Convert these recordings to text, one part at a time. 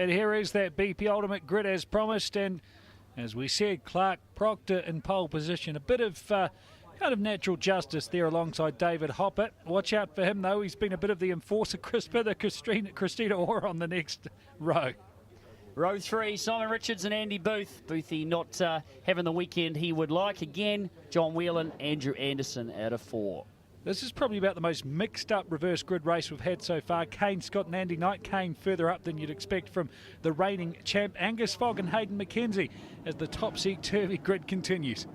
And here is that BP Ultimate Grid as promised. And as we said, Clark Proctor in pole position. A bit of kind of natural justice there alongside David Hopper. Watch out for him, though. He's been a bit of the enforcer. Christina Orr on the next row. Row 3, Simon Richards and Andy Booth. Boothie not having the weekend he would like. Again, John Whelan, Andrew Anderson out of 4. This is probably about the most mixed up reverse grid race we've had so far. Kane Scott and Andy Knight. Kane further up than you'd expect from the reigning champ Angus Fogg and Hayden McKenzie as the topsy-turvy grid continues.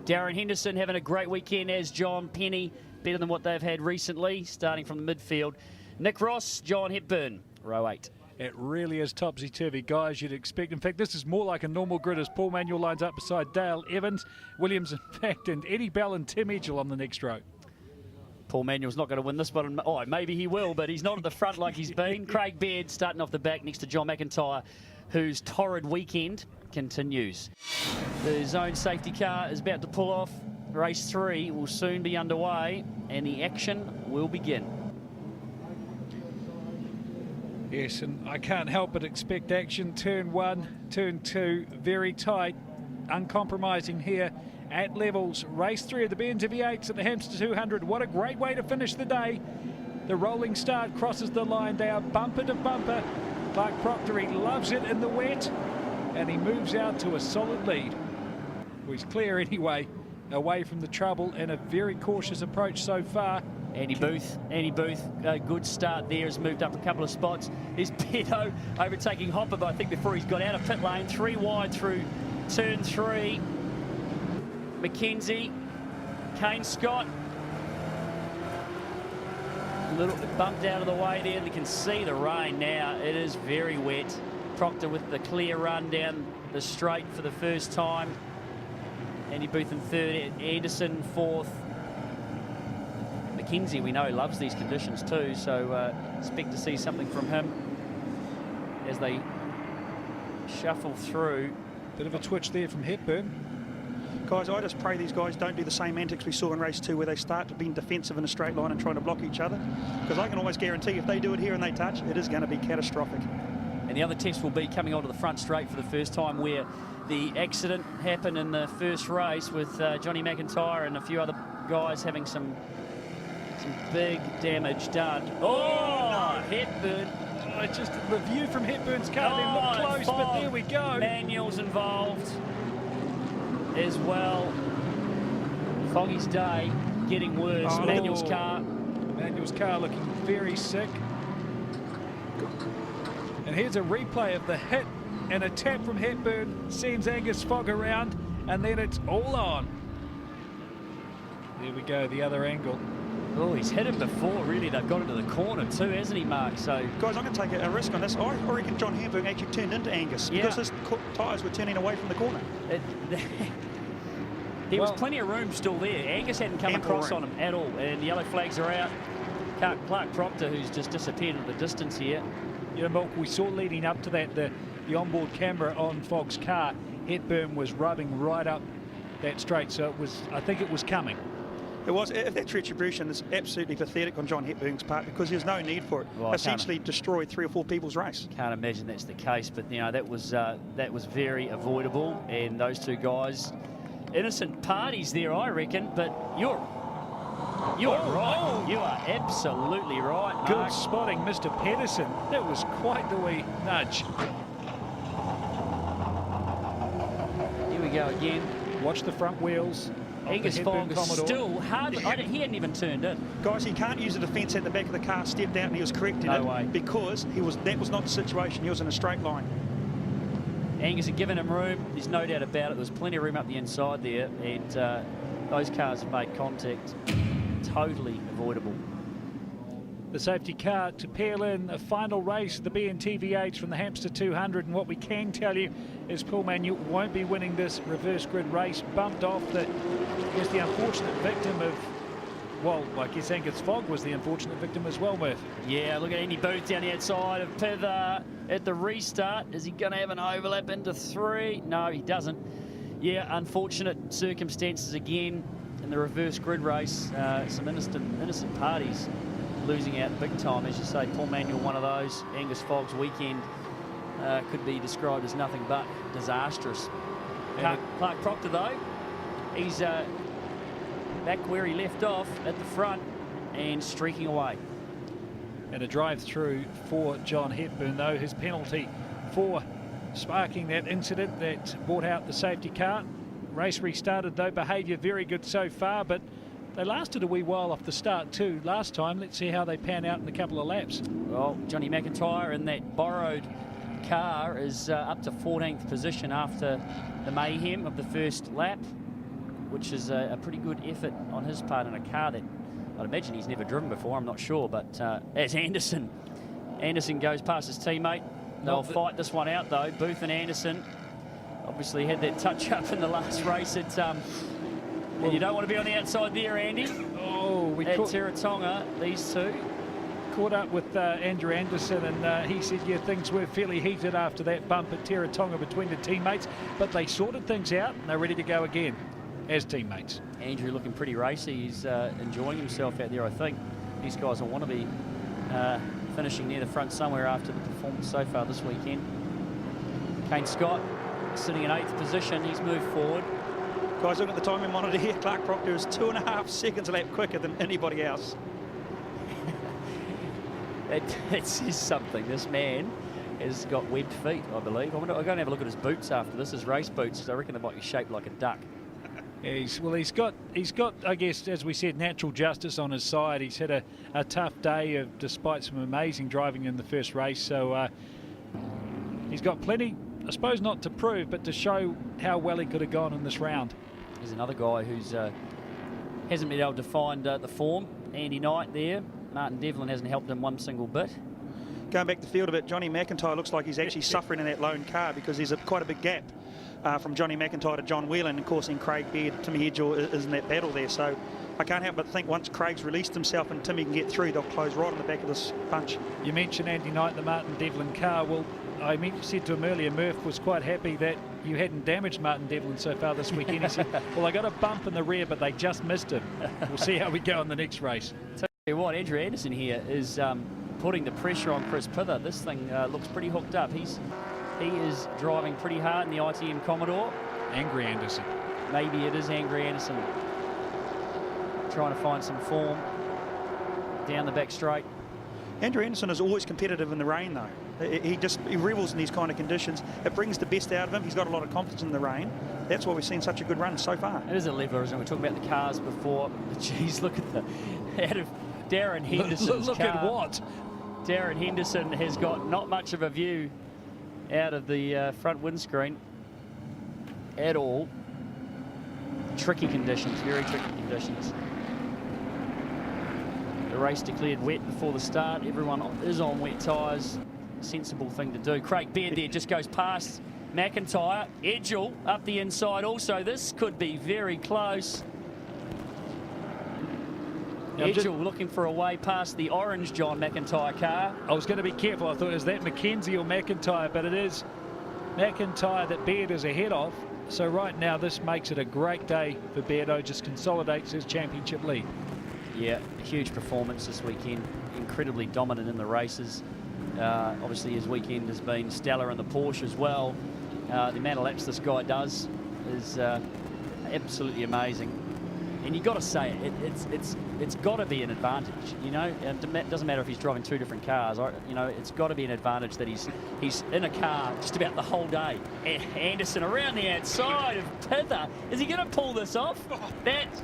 Darren Henderson having a great weekend as John Penny, better than what they've had recently, starting from the midfield. Nick Ross, John Hepburn, row 8. It really is topsy-turvy, guys, you'd expect. In fact, this is more like a normal grid as Paul Manuel lines up beside Dale Evans, Williams, in fact, and Eddie Bell and Tim Edgell on the next row. Paul Manuel's not going to win this one. Oh, maybe he will, but he's not at the front like he's been. Craig Baird starting off the back next to John McIntyre, whose torrid weekend continues. The zone safety car is about to pull off. Race 3 will soon be underway, and the action will begin. Yes, and I can't help but expect action. Turn 1, turn 2, very tight, uncompromising here at levels. Race 3 of the BNT V8s at the Hampster 200. What a great way to finish the day. The rolling start crosses the line. They are bumper to bumper. Clark Proctor, he loves it in the wet, and he moves out to a solid lead. Well, he's clear anyway, away from the trouble, and a very cautious approach so far. Andy Booth, a good start there, has moved up a couple of spots. Is Beto overtaking Hopper, but I think before he's got out of pit lane, 3 wide through turn 3. McKenzie, Kane Scott, a little bit bumped out of the way there. You can see the rain now. It is very wet. Proctor with the clear run down the straight for the first time. Andy Booth in 3rd, Anderson 4th. McKenzie, we know, loves these conditions too, so expect to see something from him as they shuffle through. Bit of a twitch there from Hepburn. Guys, I just pray these guys don't do the same antics we saw in race 2 where they start to be defensive in a straight line and trying to block each other, because I can almost guarantee if they do it here and they touch, it is going to be catastrophic. And the other test will be coming onto the front straight for the first time, where the accident happened in the first race with Johnny McIntyre and a few other guys having some big damage done. Oh, no. Hepburn. Oh, just the view from Hepburn's car didn't look close, but there we go. Manuel's involved as well. Foggy's day getting worse. Oh, Manuel's car looking very sick. And here's a replay of the hit, and a tap from Hepburn sends Angus Fogg around, and then it's all on. There we go, the other angle. Oh, he's hit him before, really. They've got into the corner too, hasn't he, Mark? So, guys, I'm going to take a risk on this. I reckon John Hamburg actually turned into Angus because his tyres were turning away from the corner. There was plenty of room still there. Angus hadn't come across on him at all, and the yellow flags are out. Clark Proctor, who's just disappeared at the distance here. You know, Milk, we saw leading up to that the onboard camera on Fogg's car. Hepburn was rubbing right up that straight, so it was. I think it was coming. It was. If that's retribution, it's absolutely pathetic on John Hepburn's part, because there's no need for it. Well, essentially destroyed 3 or 4 people's race. Can't imagine that's the case, but you know that was very avoidable, and those two guys, innocent parties there, I reckon. But you're right. You are absolutely right, Mark. Good spotting, Mr. Pedersen. That was quite the wee nudge. Here we go again. Watch the front wheels. Angus Fogg is still hard. He hadn't even turned in. Guys, he can't use the defence at the back of the car. Stepped out and he was correcting it because that was not the situation. He was in a straight line. Angus had given him room. There's no doubt about it. There was plenty of room up the inside there, and those cars have made contact. Totally avoidable. The safety car to peel in a final race of the BNT V8s from the Hampster 200, and what we can tell you is Paul Manuel won't be winning this reverse grid race. Bumped off the unfortunate victim of, well, I guess Angus Fogg was the unfortunate victim as well, Murph. Yeah, look at Andy Booth down the outside of Piv at the restart. Is he going to have an overlap into 3? No, he doesn't. Yeah, unfortunate circumstances again in the reverse grid race. Some innocent parties losing out big time. As you say, Paul Manuel, one of those. Angus Fogg's weekend could be described as nothing but disastrous. Clark Proctor, though, he's back where he left off at the front and streaking away. And a drive through for John Hepburn, though. His penalty for sparking that incident that brought out the safety car. Race restarted, though. Behaviour very good so far, but they lasted a wee while off the start too last time. Let's see how they pan out in a couple of laps. Well, Johnny McIntyre in that borrowed car is up to 14th position after the mayhem of the first lap, which is a pretty good effort on his part in a car that I'd imagine he's never driven before. I'm not sure, but as Anderson goes past his teammate, they'll fight this one out, though. Booth and Anderson obviously had that touch-up in the last race. And you don't want to be on the outside there, Andy. Oh, we at caught Tiratonga, these two. Caught up with Andrew Anderson, and he said, yeah, things were fairly heated after that bump at Tiratonga between the teammates, but they sorted things out, and they're ready to go again as teammates. Andrew looking pretty racy. He's enjoying himself out there, I think. These guys will want to be finishing near the front somewhere after the performance so far this weekend. Kane Scott sitting in 8th position. He's moved forward. Guys, looking at the timing monitor here, Clark Proctor is 2.5 seconds a lap quicker than anybody else. It says something. This man has got webbed feet, I believe. I'm going to have a look at his boots after this, his race boots. I reckon they might be shaped like a duck. Yeah, he's got, I guess, as we said, natural justice on his side. He's had a tough day despite some amazing driving in the first race. So he's got plenty, I suppose, not to prove, but to show how well he could have gone in this round. There's another guy who's hasn't been able to find the form. Andy Knight there. Martin Devlin hasn't helped him one single bit. Going back to the field a bit, Johnny McIntyre looks like he's actually suffering in that lone car because there's quite a big gap from Johnny McIntyre to John Whelan. And of course, in Craig Baird, Timmy Edgell is in that battle there. So I can't help but think once Craig's released himself and Timmy can get through, they'll close right on the back of this bunch. You mentioned Andy Knight, the Martin Devlin car. Well, I said to him earlier, Murph was quite happy that you hadn't damaged Martin Devlin so far this weekend. He said, well, I got a bump in the rear, but they just missed him. We'll see how we go in the next race. Tell you what, Andrew Anderson here is putting the pressure on Chris Pither. This thing looks pretty hooked up. He is driving pretty hard in the ITM Commodore. Angry Anderson. Maybe it is Angry Anderson. Trying to find some form down the back straight. Andrew Anderson is always competitive in the rain, though. He revels in these kind of conditions. It brings the best out of him. He's got a lot of confidence in the rain. That's why we've seen such a good run so far. It is a leveler, isn't it? We were talking about the cars before. Jeez, look at out of Darren Henderson's look car. At what? Darren Henderson has got not much of a view out of the front windscreen at all. Tricky conditions, very tricky conditions. The race declared wet before the start. Everyone is on wet tyres. Sensible thing to do. Craig Baird there just goes past McIntyre. Edgell up the inside also. This could be very close. Edgell looking for a way past the orange John McIntyre car. I was going to be careful. I thought, is that McKenzie or McIntyre? But it is McIntyre that Baird is ahead of. So right now this makes it a great day for Beardo. Just consolidates his championship lead. Yeah, huge performance this weekend. Incredibly dominant in the races. Obviously his weekend has been stellar in the Porsche as well. The amount of laps this guy does is absolutely amazing. And you've got to say it's got to be an advantage, you know. It doesn't matter if he's driving two different cars. You know, it's got to be an advantage that he's in a car just about the whole day. Anderson around the outside of Pither. Is he going to pull this off? That's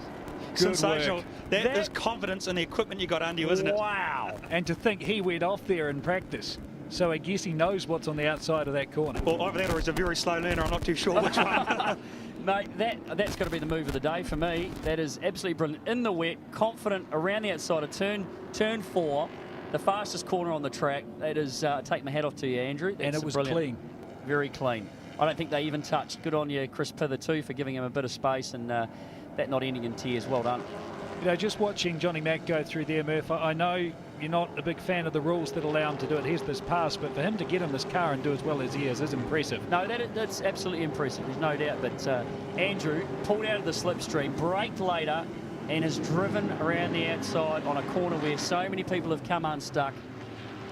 sensational. That is confidence in the equipment you got under you, isn't it? Wow. And to think he went off there in practice. So I guess he knows what's on the outside of that corner. Well, either that or he's a very slow learner. I'm not too sure which one. Mate, that's got to be the move of the day for me. That is absolutely brilliant. In the wet, confident around the outside of turn 4, the fastest corner on the track. That is, take my hat off to you, Andrew. That's and it was brilliant. Clean. Very clean. I don't think they even touched. Good on you, Chris Pither, too, for giving him a bit of space and that not ending in tears. Well done. You know, just watching Johnny Mack go through there, Murph, I know you're not a big fan of the rules that allow him to do it. Here's this pass, but for him to get in this car and do as well as he is impressive. No, that's absolutely impressive. There's no doubt. But Andrew pulled out of the slipstream, braked later, and has driven around the outside on a corner where so many people have come unstuck.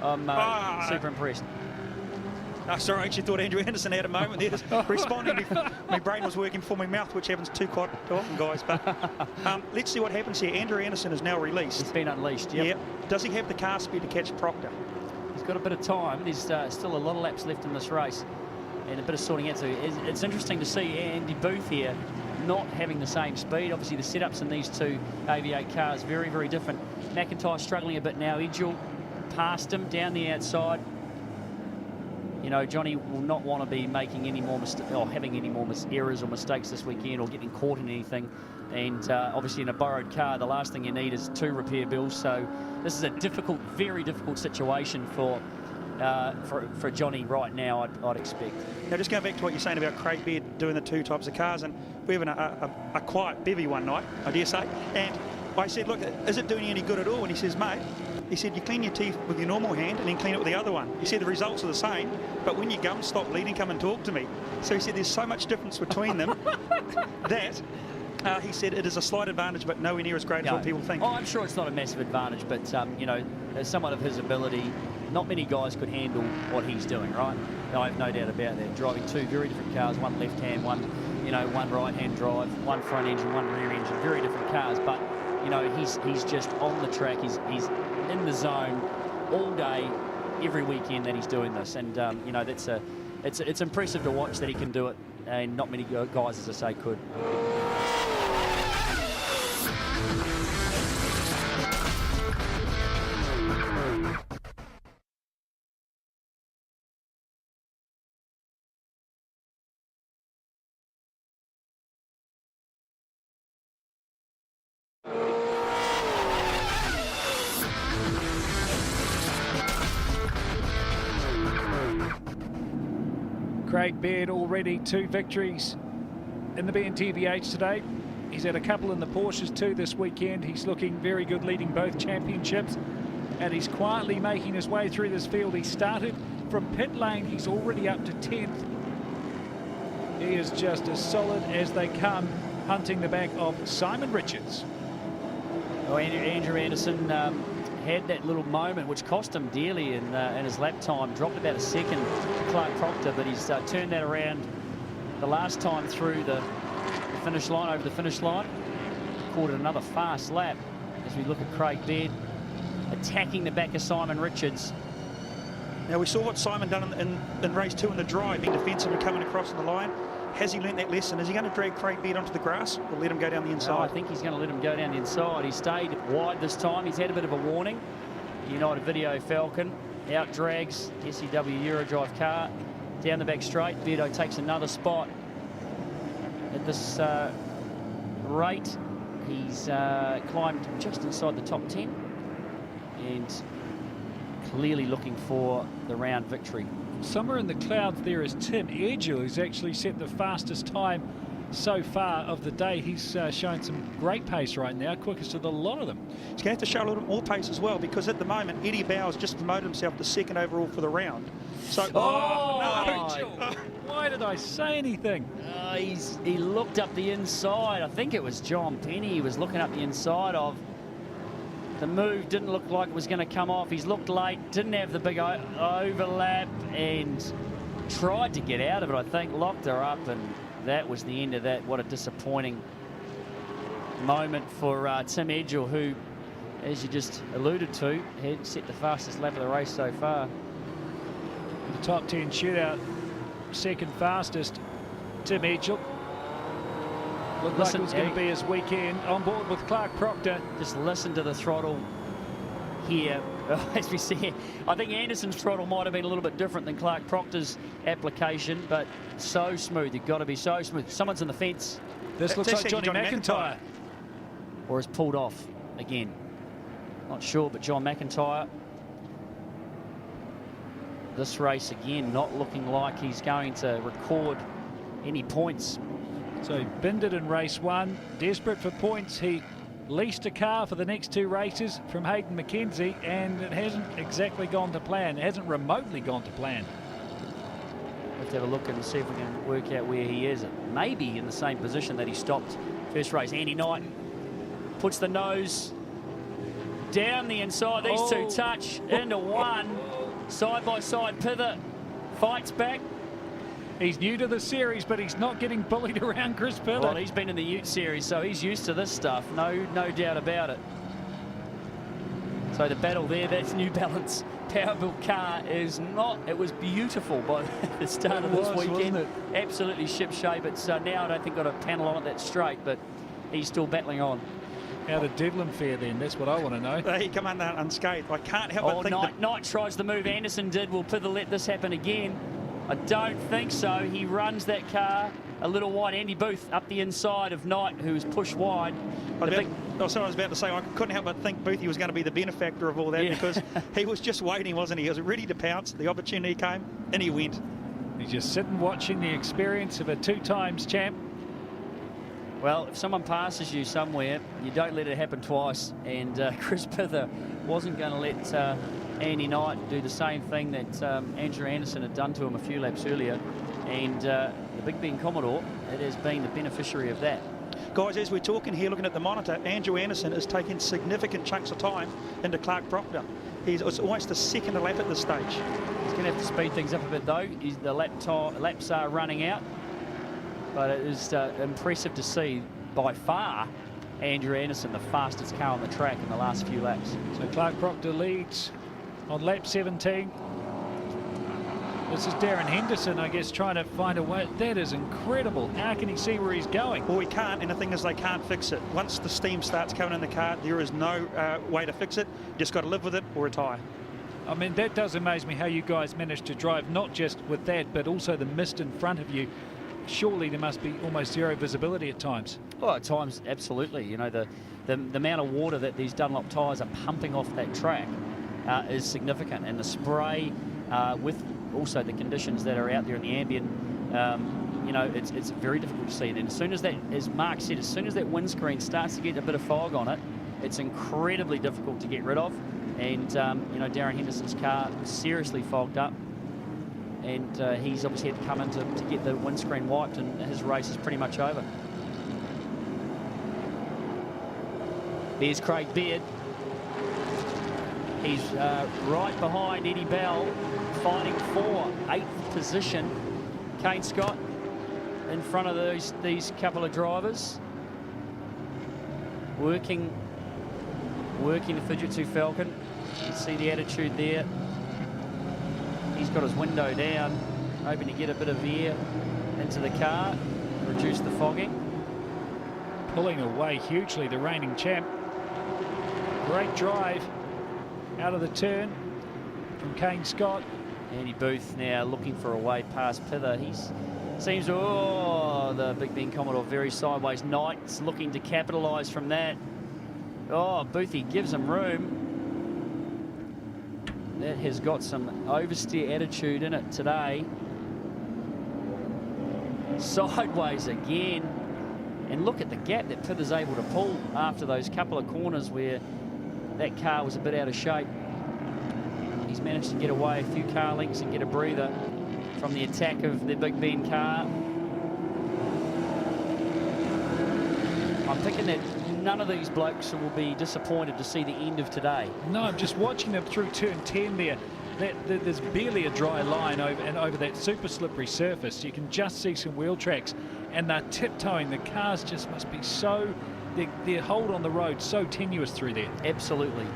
I'm super impressed. Sorry, I actually thought Andrew Anderson had a moment there, just responding. My brain was working for my mouth, which happens quite often, guys. But let's see what happens here. Andrew Anderson is now released. He's been unleashed, yep. Does he have the car speed to catch Proctor? He's got a bit of time. There's still a lot of laps left in this race and a bit of sorting out. So it's interesting to see Andy Booth here not having the same speed. Obviously, the setups in these two AV8 cars very, very different. McIntyre struggling a bit now. Edgell past him down the outside. You know, Johnny will not want to be making any more having any more errors or mistakes this weekend or getting caught in anything. And obviously in a borrowed car, the last thing you need is 2 repair bills. So this is a difficult, very difficult situation for Johnny right now, I'd expect. Now, just going back to what you're saying about Craig Baird doing the 2 types of cars, and we're having a quiet bevy one night, I dare say, and I said, look, is it doing you any good at all? And he says, mate, he said, you clean your teeth with your normal hand and then clean it with the other one. He said the results are the same, but when your gums stop bleeding, come and talk to me. So he said there's so much difference between them that he said it is a slight advantage, but nowhere near as great as what people think. Oh, I'm sure it's not a massive advantage, but, you know, as someone of his ability, not many guys could handle what he's doing, right? I have no doubt about that. Driving 2 very different cars, one left-hand, one right-hand drive, one front engine, one rear engine, very different cars, but, you know, he's just on the track. He's in the zone all day, every weekend that he's doing this, and you know, it's impressive to watch that he can do it, and not many guys, as I say, could. Craig Baird already 2 victories in the BNT V8s today. He's had a couple in the Porsches too this weekend. He's looking very good, leading both championships, and he's quietly making his way through this field. He started from pit lane. He's already up to 10th. He is just as solid as they come, hunting the back of Simon Richards. Oh, Andrew Anderson had that little moment which cost him dearly in his lap time, dropped about a second to Clark Proctor, but he's turned that around the last time through the finish line, over the finish line. Caught it another fast lap as we look at Craig Baird attacking the back of Simon Richards. Now, we saw what Simon done in race 2 in the drive, being defensive and coming across the line. Has he learnt that lesson? Is he going to drag Craig Baird onto the grass or let him go down the inside? No, I think he's going to let him go down the inside. He stayed wide this time. He's had a bit of a warning. United Video Falcon out drags SEW Eurodrive car down the back straight. Beardo takes another spot at this rate. He's climbed just inside the top 10 and clearly looking for the round victory. Somewhere in the clouds there is Tim Edgell, who's actually set the fastest time so far of the day. He's showing some great pace right now, quickest of a lot of them. He's going to have to show a little bit more pace as well, because at the moment Eddie Bowers just promoted himself to 2nd overall for the round. So, no. Why did I say anything? He looked up the inside. I think it was John Penny he was looking up the inside of. The move didn't look like it was going to come off. He's looked late, didn't have the big overlap, and tried to get out of it, I think. Locked her up, and that was the end of that. What a disappointing moment for Tim Edgell, who, as you just alluded to, had set the fastest lap of the race so far. The top 10 shootout, 2nd fastest, Tim Edgell. Looked like it was going to be his weekend on board with Clark Proctor. Just listen to the throttle here. As we see, I think Anderson's throttle might have been a little bit different than Clark Proctor's application, but so smooth. You've got to be so smooth. Someone's in the fence. This looks like Johnny McIntyre. Or is pulled off again. Not sure, but John McIntyre. This race again, not looking like he's going to record any points. So he binned it in race 1, desperate for points. He leased a car for the next 2 races from Hayden McKenzie, and it hasn't exactly gone to plan. It hasn't remotely gone to plan. Let's have a look and see if we can work out where he is. Maybe in the same position that he stopped first race. Andy Knight puts the nose down the inside. These two touch into one. Side-by-side pivot. Fights back. He's new to the series, but he's not getting bullied around Chris Pivot. Well, he's been in the Ute series, so he's used to this stuff. No doubt about it. So the battle there, that's New Balance power-built car is not, it was beautiful by the start of this weekend. Absolutely ship-shape. It's now, I don't think, got a panel on it that's straight, but he's still battling on. How did Devlin fare then? That's what I want to know. He come under unscathed. I can't help but think Knight tries the move Anderson did. Will Pivot let this happen again? I don't think so. He runs that car a little wide. Andy Booth up the inside of Knight, who's pushed wide. I was about to say, I couldn't help but think Boothie was going to be the benefactor of all that, because he was just waiting, wasn't he? He was ready to pounce. The opportunity came, and he went. He's just sitting watching the experience of a 2-times champ. Well, if someone passes you somewhere, you don't let it happen twice. And Chris Pither wasn't going to let Andy Knight do the same thing that Andrew Anderson had done to him a few laps earlier. And the Big Ben Commodore, it has been the beneficiary of that. Guys, as we're talking here, looking at the monitor, Andrew Anderson is taking significant chunks of time into Clark Proctor. It's almost a second a lap at this stage. He's going to have to speed things up a bit, though. The laps are running out. But it is impressive to see, by far, Andrew Anderson, the fastest car on the track in the last few laps. So Clark Proctor leads on lap 17. This is Darren Henderson, I guess, trying to find a way. That is incredible. How can he see where he's going? Well, he can't, and the thing is they can't fix it. Once the steam starts coming in the car, there is no way to fix it. Just got to live with it or retire. I mean, that does amaze me how you guys managed to drive, not just with that, but also the mist in front of you. Surely there must be almost zero visibility at times. Well, at times, absolutely. You know, the amount of water that these Dunlop tyres are pumping off that track is significant. And the spray, with also the conditions that are out there in the ambient, you know, it's very difficult to see. And as soon as that, as Mark said, as soon as that windscreen starts to get a bit of fog on it, it's incredibly difficult to get rid of. And, you know, Darren Henderson's car was seriously fogged up. And he's obviously had to come in to get the windscreen wiped, and his race is pretty much over. There's Craig Beard. He's right behind Eddie Bell, fighting for 8th position. Kane Scott in front of these couple of drivers. Working the Fujitsu Falcon. You can see the attitude there. He's got his window down, hoping to get a bit of air into the car, reduce the fogging. Pulling away hugely, the reigning champ. Great drive out of the turn from Kane Scott. Andy Booth now looking for a way past Pither. He seems to, the Big Ben Commodore very sideways. Knight's looking to capitalise from that. Oh, Boothie gives him room. That has got some oversteer attitude in it today. Sideways again. And look at the gap that Pither's able to pull after those couple of corners where that car was a bit out of shape. He's managed to get away a few car lengths and get a breather from the attack of the Big Ben car. I'm thinking that none of these blokes will be disappointed to see the end of today. No, I'm just watching them through turn 10 there. There's barely a dry line over that super slippery surface. You can just see some wheel tracks, and they're tiptoeing. The cars just must be so, their hold on the road so tenuous through there. Absolutely.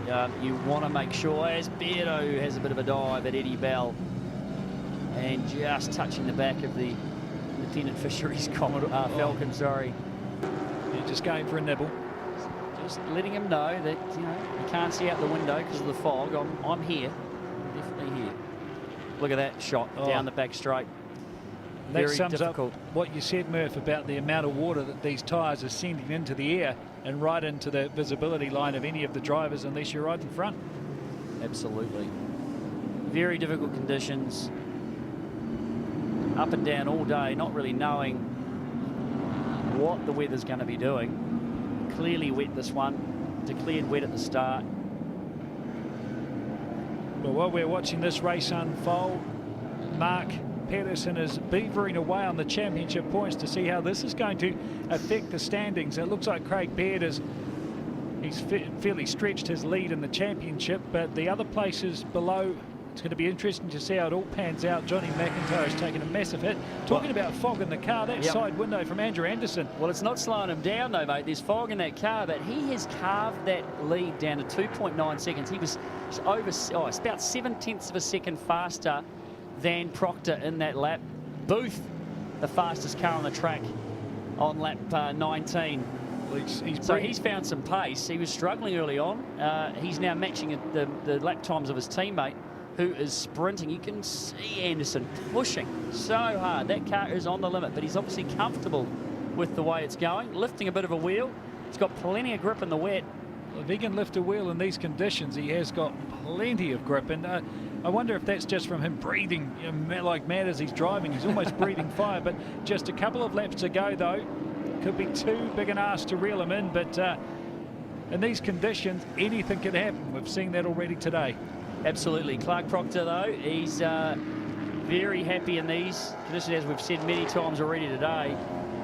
You want to make sure, as Beardo has a bit of a dive at Eddie Bell, and just touching the back of the Independent Fisheries Falcon, sorry. You're just going for a nibble. Just letting him know that, you know, you can't see out the window because of the fog. I'm here. Definitely here. Look at that shot down the back straight. That sums up what you said, Murph, about the amount of water that these tyres are sending into the air and right into the visibility line of any of the drivers unless you're right in front. Absolutely. Very difficult conditions. Up and down all day, not really knowing what the weather's going to be doing. Clearly wet this one, declared wet at the start. Well, while we're watching this race unfold, Mark Pedersen is beavering away on the championship points to see how this is going to affect the standings. It looks like Craig Baird is He's fairly stretched his lead in the championship, but the other places below, it's going to be interesting to see how it all pans out. Johnny McIntyre has taken a massive hit. Talking about fog in the car, that side window from Andrew Anderson. Well, it's not slowing him down though, mate. There's fog in that car, but he has carved that lead down to 2.9 seconds. He was over, it's about 0.7 of a second faster than Proctor in that lap. Booth, the fastest car on the track on lap 19. So he's found some pace. He was struggling early on. He's now matching the lap times of his teammate, who is sprinting. You can see Anderson pushing so hard. That car is on the limit, but he's obviously comfortable with the way it's going, lifting a bit of a wheel. He's got plenty of grip in the wet. Well, if he can lift a wheel in these conditions, he has got plenty of grip. And I wonder if that's just from him breathing like mad as he's driving. He's almost breathing fire. But just a couple of laps to go, though. Could be too big an ask to reel him in. But in these conditions, anything can happen. We've seen that already today. Absolutely. Clark Proctor, though, he's very happy in these conditions, as we've said many times already today.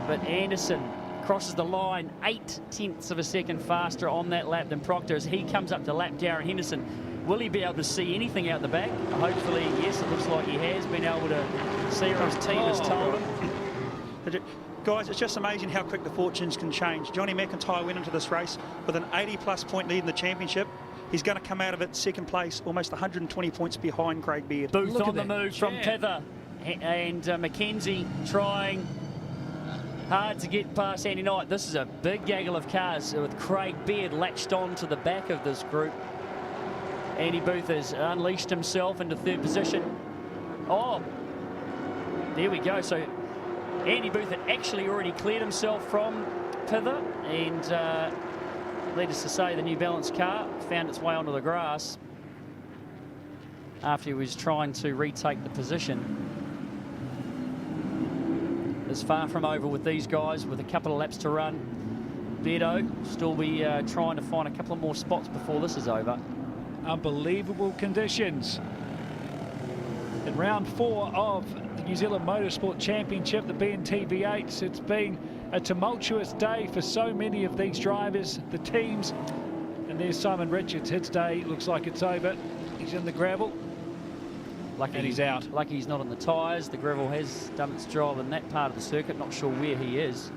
But Anderson crosses the line 0.8 of a second faster on that lap than Proctor as he comes up to lap Darren Henderson. Will he be able to see anything out the back? Hopefully, yes, it looks like he has been able to see, or his team has told him. Guys, it's just amazing how quick the fortunes can change. Johnny McIntyre went into this race with an 80-plus point lead in the championship. He's going to come out of it second place, almost 120 points behind Craig Beard. Booth on the move from Pither, and Mackenzie trying hard to get past Andy Knight. This is a big gaggle of cars with Craig Beard latched on to the back of this group. Andy Booth has unleashed himself into third position. Oh, there we go. So Andy Booth had actually already cleared himself from Pither, and needless to say, the New Balance car found its way onto the grass after he was trying to retake the position. It's far from over with these guys with a couple of laps to run. Beardo still be trying to find a couple of more spots before this is over. Unbelievable conditions. In round 4 of the New Zealand Motorsport Championship, the BNT V8s, it's been a tumultuous day for so many of these drivers, the teams. And there's Simon Richards. His day looks like it's over. He's in the gravel. Lucky and he's out. Lucky he's not on the tyres. The gravel has done its job in that part of the circuit. Not sure where he is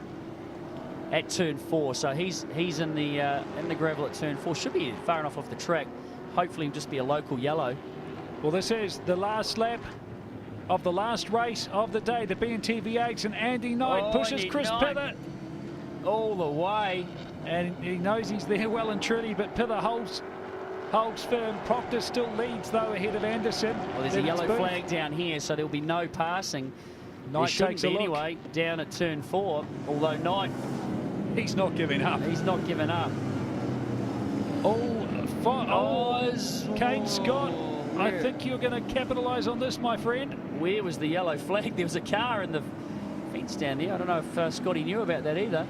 at turn 4. So he's in the gravel at turn 4. Should be far enough off the track. Hopefully, it'll just be a local yellow. Well, this is the last lap of the last race of the day. The BNT V8s, and Andy Knight pushes Chris Pither all the way, and he knows he's there well and truly. But Pither holds firm. Proctor still leads though ahead of Anderson. Well, there's a yellow flag down here, so there'll be no passing. Knight takes a look. Anyway down at turn 4. Although Knight, he's not giving up. He's not giving up. Kane Scott. I think you're going to capitalise on this, my friend. Where was the yellow flag? There was a car in the fence down there. I don't know if Scotty knew about that either.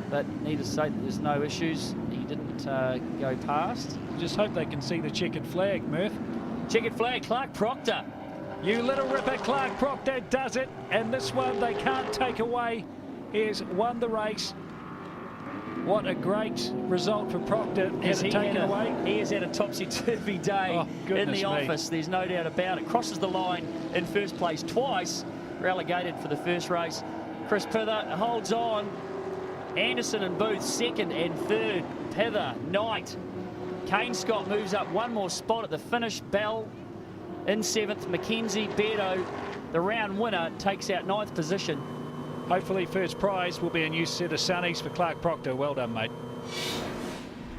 But needless to say, there's no issues. He didn't go past. Just hope they can see the checkered flag, Murph. Checkered flag, Clark Proctor. You little ripper, Clark Proctor does it. And this one they can't take away. He has won the race. What a great result for Proctor. Has it taken away? He has had a topsy-turvy day in the office. There's no doubt about it. Crosses the line in first place twice. Relegated for the first race. Chris Pither holds on. Anderson and Booth second and third. Pither, Knight. Kane Scott moves up one more spot at the finish. Bell in 7th. Mackenzie, Beardo, the round winner, takes out 9th position. Hopefully first prize will be a new set of sunnies for Clark Proctor. Well done, mate.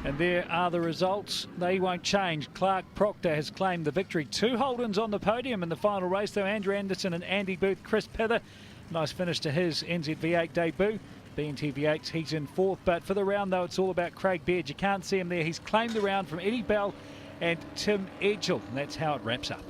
And there are the results. They won't change. Clark Proctor has claimed the victory. 2 Holdens on the podium in the final race, though. Andrew Anderson and Andy Booth. Chris Pither, nice finish to his NZV8 debut. BNT V8s, he's in 4th. But for the round, though, it's all about Craig Beard. You can't see him there. He's claimed the round from Eddie Bell and Tim Edgell. And that's how it wraps up.